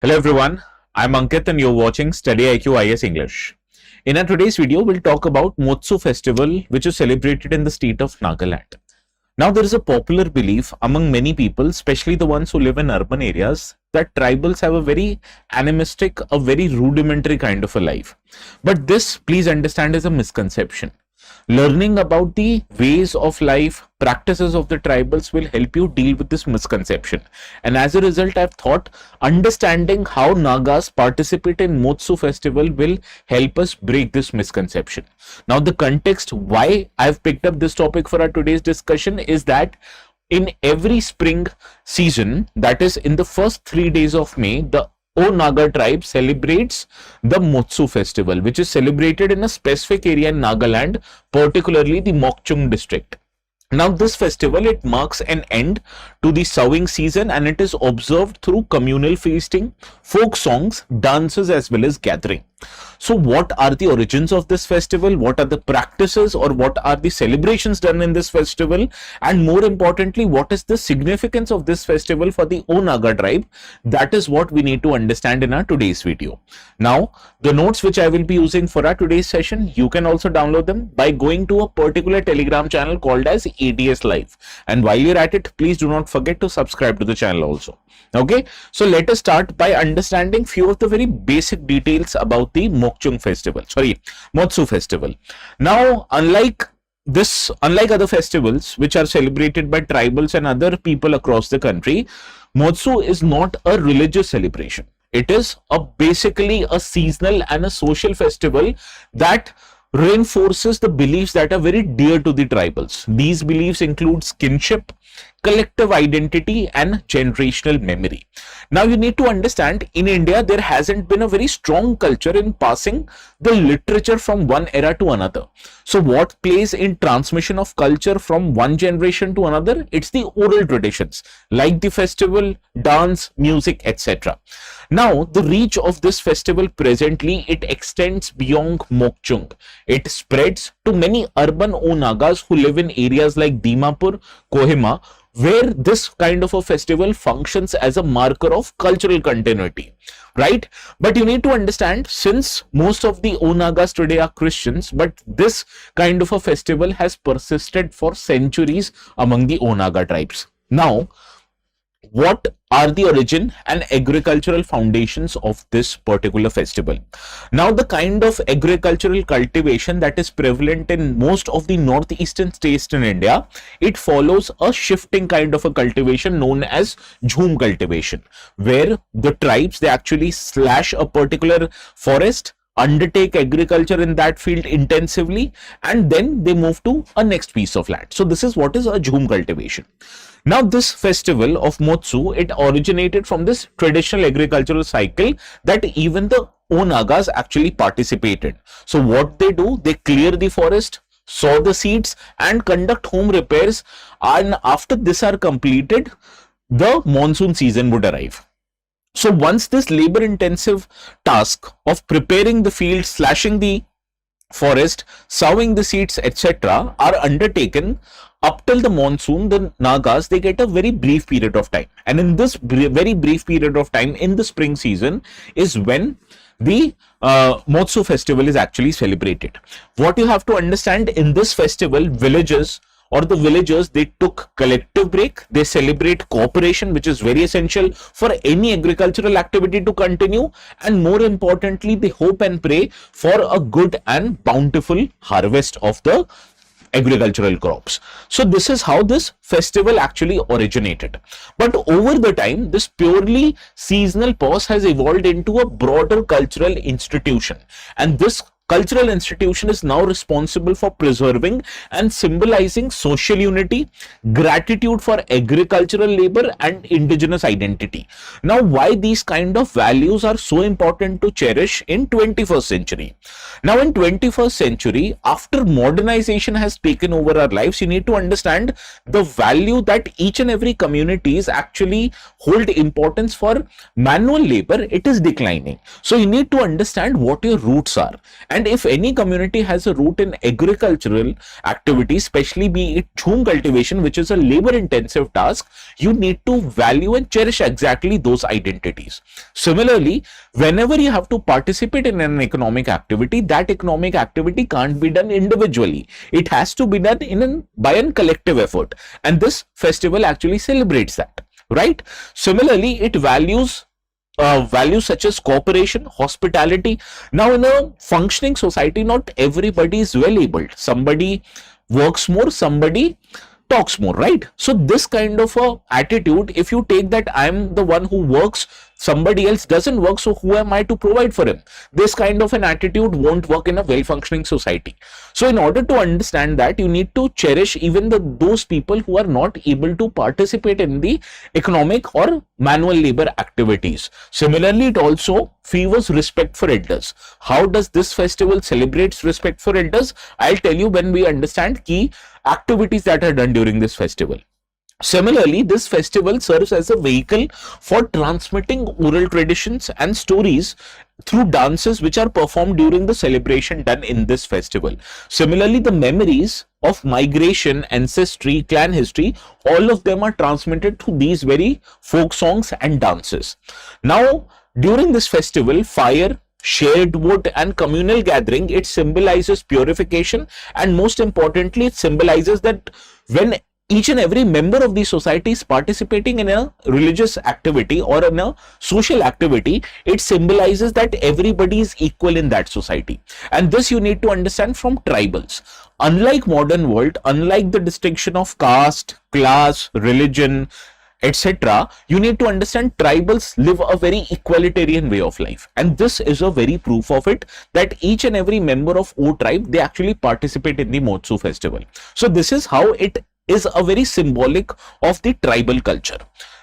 Hello everyone, I'm Ankit and you're watching StudyIQ IAS English. In our today's video, we'll talk about Moatsu Festival, which is celebrated in the state of Nagaland. Now, there is a popular belief among many people, especially the ones who live in urban areas, that tribals have a very animistic, a very rudimentary kind of a life. But this, please understand, is a misconception. Learning about the ways of life, practices of the tribals will help you deal with this misconception. And as a result, I've thought understanding how Nagas participate in Moatsu Festival will help us break this misconception. Now, the context why I've picked up this topic for our today's discussion is that in every spring season, that is in the first 3 days of May, the Naga tribe celebrates the Moatsu festival, which is celebrated in a specific area in Nagaland, particularly the Mokchung district. Now, this festival, it marks an end to the sowing season and it is observed through communal feasting, folk songs, dances as well as gathering. So what are the origins of this festival? What are the practices or what are the celebrations done in this festival? And more importantly, what is the significance of this festival for the Naga tribe? That is what we need to understand in our today's video. Now, the notes which I will be using for our today's session, you can also download them by going to a particular Telegram channel called as ADS Live. And while you're at it, please do not forget to subscribe to the channel also. Okay, so let us start by understanding few of the very basic details about the Moatsu Festival. Now, unlike other festivals which are celebrated by tribals and other people across the country, Moatsu is not a religious celebration. It is basically a seasonal and a social festival that reinforces the beliefs that are very dear to the tribals. These beliefs include kinship, collective identity and generational memory. Now, you need to understand, in India there hasn't been a very strong culture in passing the literature from one era to another. So what plays in transmission of culture from one generation to another? It's the oral traditions like the festival, dance, music, etc. Now, the reach of this festival presently, it extends beyond Mokchung. It spreads to many urban Nagas who live in areas like Dimapur, Kohima, where this kind of a festival functions as a marker of cultural continuity, right? But you need to understand, since most of the Nagas today are Christians, but this kind of a festival has persisted for centuries among the Naga tribes. Now, what are the origin and agricultural foundations of this particular festival? Now, the kind of agricultural cultivation that is prevalent in most of the northeastern states in India, it follows a shifting kind of a cultivation known as Jhum cultivation, where the tribes, they actually slash a particular forest, undertake agriculture in that field intensively, and then they move to a next piece of land. So this is what is a Jhum cultivation. Now, this festival of Moatsu, it originated from this traditional agricultural cycle that even the Nagas actually participated. So what they do, they clear the forest, sow the seeds and conduct home repairs, and after this are completed, the monsoon season would arrive. So once this labor intensive task of preparing the field, slashing the forest, sowing the seeds, etc. are undertaken, up till the monsoon, the Nagas, they get a very brief period of time. And in this very brief period of time, in the spring season, is when the Moatsu festival is actually celebrated. What you have to understand, in this festival, villagers, they took collective break. They celebrate cooperation, which is very essential for any agricultural activity to continue. And more importantly, they hope and pray for a good and bountiful harvest of the agricultural crops. So this is how this festival actually originated. But over the time, this purely seasonal pause has evolved into a broader cultural institution. And this cultural institution is now responsible for preserving and symbolizing social unity, gratitude for agricultural labor and indigenous identity. Now, why these kind of values are so important to cherish in 21st century? Now, in 21st century, after modernization has taken over our lives, you need to understand the value that each and every communities actually hold importance for manual labor, it is declining. So you need to understand what your roots are. And if any community has a root in agricultural activities, especially be it Jhum cultivation, which is a labor intensive task, you need to value and cherish exactly those identities. Similarly, whenever you have to participate in an economic activity, that economic activity can't be done individually. It has to be done by a collective effort. And this festival actually celebrates that, right? Similarly, it values values such as cooperation, hospitality. Now, in a functioning society, not everybody is well abled. Somebody works more, somebody talks more, right? So this kind of a attitude, if you take that I'm the one who works, somebody else doesn't work, so who am I to provide for him? This kind of an attitude won't work in a well-functioning society. So in order to understand that, you need to cherish even those people who are not able to participate in the economic or manual labor activities. Similarly, it also favors respect for elders. How does this festival celebrates respect for elders? I'll tell you when we understand key activities that are done during this festival. Similarly, this festival serves as a vehicle for transmitting oral traditions and stories through dances which are performed during the celebration done in this festival. Similarly, the memories of migration, ancestry, clan history, all of them are transmitted through these very folk songs and dances. Now, during this festival, fire, shared wood and communal gathering, it symbolizes purification, and most importantly, it symbolizes that when each and every member of the society is participating in a religious activity or in a social activity, it symbolizes that everybody is equal in that society. And this you need to understand from tribals. Unlike modern world, unlike the distinction of caste, class, religion, etc., you need to understand tribals live a very equalitarian way of life, and this is a very proof of it, that each and every member of O tribe, they actually participate in the Moatsu festival. So this is how it is a very symbolic of the tribal culture.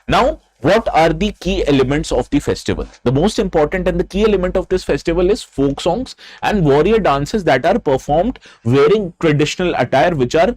Now, what are the key elements of the festival? The most important and the key element of this festival is folk songs and warrior dances that are performed wearing traditional attire, which are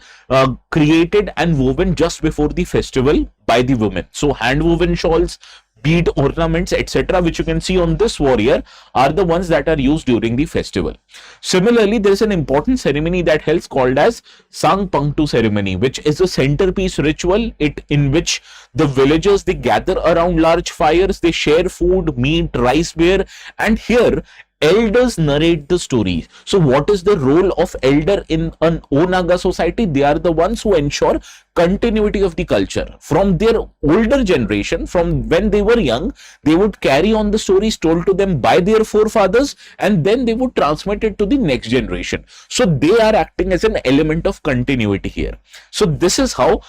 created and woven just before the festival by the women. So hand woven shawls, bead ornaments, etc., which you can see on this warrior, are the ones that are used during the festival. Similarly, there is an important ceremony that helps called as Sangpangtu ceremony, which is a centerpiece ritual in which the villagers, they gather around large fires, they share food, meat, rice, beer, and here elders narrate the stories. So what is the role of elder in an Naga society? They are the ones who ensure continuity of the culture. From their older generation, from when they were young, they would carry on the stories told to them by their forefathers, and then they would transmit it to the next generation. So they are acting as an element of continuity here. So this is how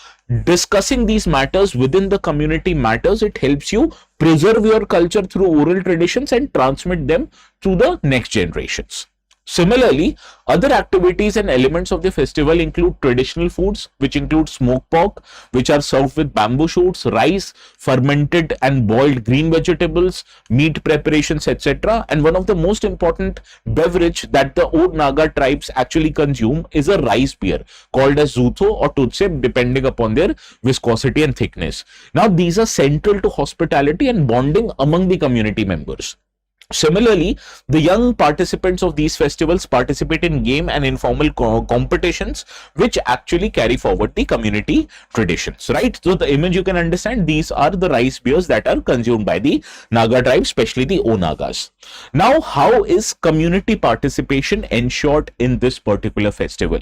discussing these matters within the community matters. It helps you preserve your culture through oral traditions and transmit them to the next generations. Similarly, other activities and elements of the festival include traditional foods, which include smoked pork, which are served with bamboo shoots, rice, fermented and boiled green vegetables, meat preparations, etc. And one of the most important beverage that the old Naga tribes actually consume is a rice beer called as zutho or tutse, depending upon their viscosity and thickness. Now, these are central to hospitality and bonding among the community members. Similarly, the young participants of these festivals participate in game and informal competitions, which actually carry forward the community traditions, right? So the image you can understand, these are the rice beers that are consumed by the Naga tribe, especially the Nagas. Now, how is community participation ensured in this particular festival?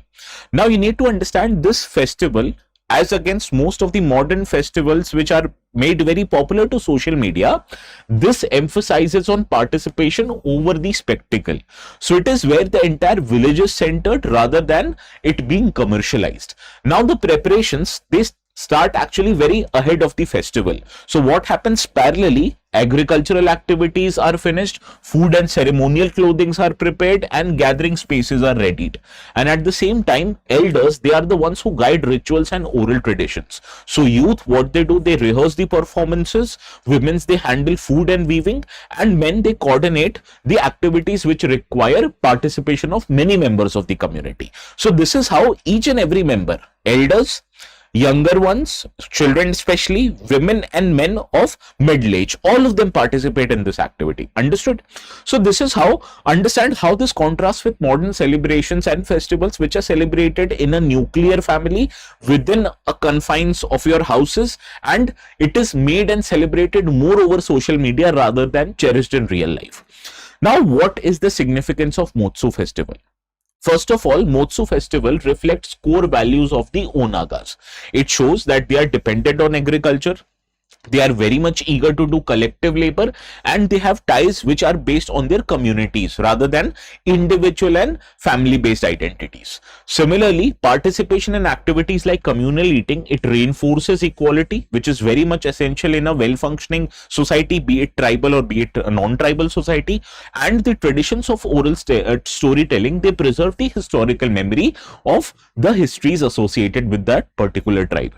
Now, you need to understand this festival, as against most of the modern festivals which are made very popular to social media, this emphasizes on participation over the spectacle. So it is where the entire village is centered rather than it being commercialized. Now the preparations, they start actually very ahead of the festival. So what happens parallelly? Agricultural activities are finished, food and ceremonial clothings are prepared, and gathering spaces are readied. And at the same time, elders, they are the ones who guide rituals and oral traditions. So youth, what they do, they rehearse the performances, women, they handle food and weaving, and men, they coordinate the activities which require participation of many members of the community. So this is how each and every member, elders, younger ones, children especially, women and men of middle age, all of them participate in this activity. Understood? So this is how, understand how this contrasts with modern celebrations and festivals which are celebrated in a nuclear family within a confines of your houses, and it is made and celebrated more over social media rather than cherished in real life. Now, what is the significance of Moatsu Festival? First of all, Moatsu Festival reflects core values of the Onagas. It shows that they are dependent on agriculture, they are very much eager to do collective labor, and they have ties which are based on their communities rather than individual and family based identities. Similarly, participation in activities like communal eating, it reinforces equality, which is very much essential in a well functioning society, be it tribal or be it a non-tribal society. And the traditions of oral storytelling, they preserve the historical memory of the histories associated with that particular tribe.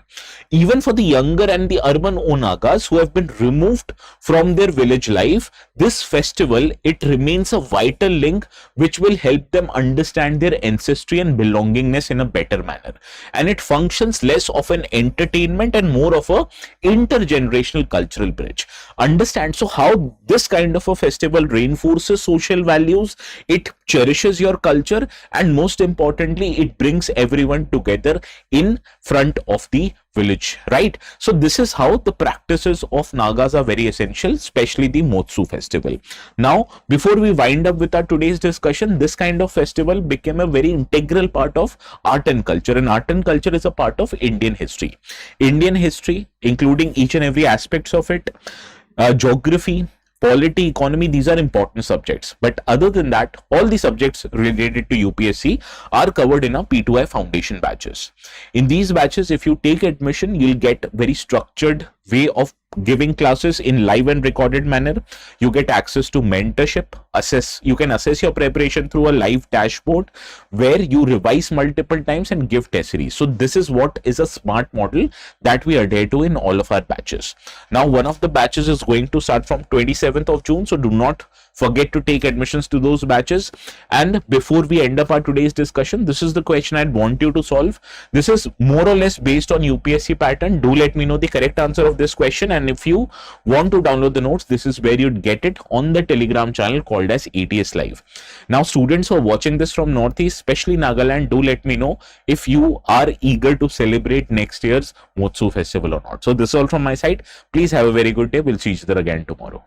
Even for the younger and the urban Nagas who have been removed from their village life, this festival, it remains a vital link which will help them understand their ancestry and belongingness in a better manner. And it functions less of an entertainment and more of a intergenerational cultural bridge. Understand so how this kind of a festival reinforces social values, it cherishes your culture, and most importantly, it brings everyone together in front of the village, right? So this is how the practices of Nagas are very essential, especially the Moatsu festival. Now, before we wind up with our today's discussion, this kind of festival became a very integral part of art and culture, and art and culture is a part of Indian history. Indian history, including each and every aspects of it, geography, polity, economy, these are important subjects. But other than that, all the subjects related to UPSC are covered in our P2I foundation batches. In these batches, if you take admission, you'll get very structured way of giving classes in live and recorded manner. You get access to mentorship, you can assess your preparation through a live dashboard where you revise multiple times and give test series. So this is what is a smart model that we adhere to in all of our batches. Now, one of the batches is going to start from 27th of June, so do not forget to take admissions to those batches. And before we end up our today's discussion, this is the question I'd want you to solve. This is more or less based on UPSC pattern. Do let me know the correct answer of this question, and if you want to download the notes, this is where you'd get it on the Telegram channel called as ATS Live. Now, students who are watching this from Northeast, especially Nagaland, do let me know if you are eager to celebrate next year's Moatsu Festival or not. So this is all from my side. Please have a very good day. We'll see each other again tomorrow.